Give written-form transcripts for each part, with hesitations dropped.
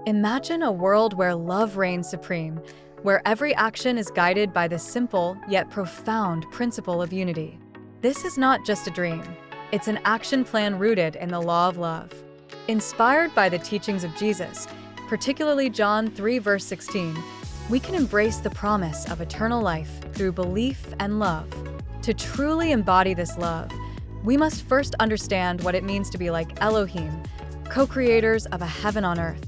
Imagine a world where love reigns supreme, where every action is guided by the simple yet profound principle of unity. This is not just a dream. It's an action plan rooted in the law of love. Inspired by the teachings of Jesus, particularly John 3 verse 16, we can embrace the promise of eternal life through belief and love. To truly embody this love, we must first understand what it means to be like Elohim, co-creators of a heaven on earth.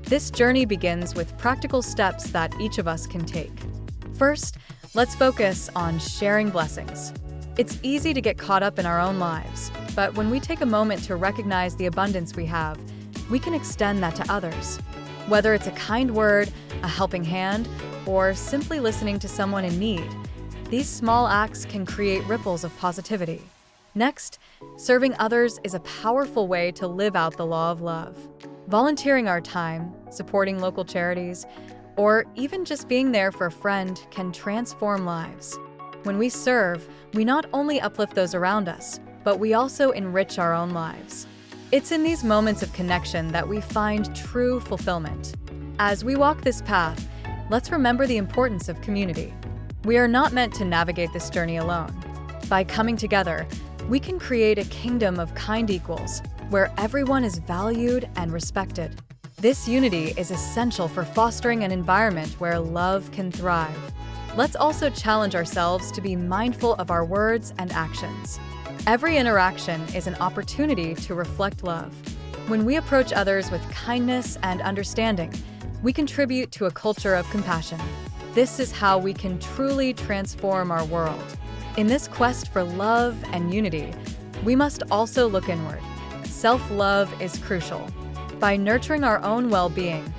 This journey begins with practical steps that each of us can take. First, let's focus on sharing blessings. It's easy to get caught up in our own lives, but when we take a moment to recognize the abundance we have, we can extend that to others. Whether it's a kind word, a helping hand, or simply listening to someone in need, these small acts can create ripples of positivity. Next, serving others is a powerful way to live out the law of love. Volunteering our time, supporting local charities, or even just being there for a friend can transform lives. When we serve, we not only uplift those around us, but we also enrich our own lives. It's in these moments of connection that we find true fulfillment. As we walk this path, let's remember the importance of community. We are not meant to navigate this journey alone. By coming together, we can create a kingdom of kind equals, where everyone is valued and respected. This unity is essential for fostering an environment where love can thrive. Let's also challenge ourselves to be mindful of our words and actions. Every interaction is an opportunity to reflect love. When we approach others with kindness and understanding, we contribute to a culture of compassion. This is how we can truly transform our world. In this quest for love and unity, we must also look inward. Self-love is crucial. By nurturing our own well-being,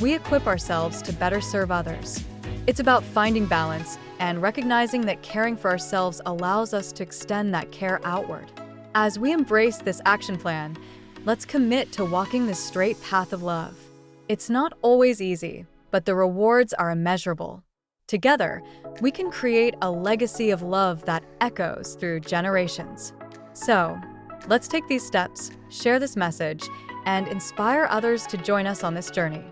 we equip ourselves to better serve others. It's about finding balance and recognizing that caring for ourselves allows us to extend that care outward. As we embrace this action plan, let's commit to walking the straight path of love. It's not always easy, but the rewards are immeasurable. Together, we can create a legacy of love that echoes through generations. So, let's take these steps, share this message, and inspire others to join us on this journey.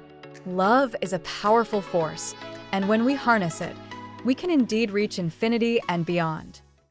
Love is a powerful force, and when we harness it, we can indeed reach infinity and beyond.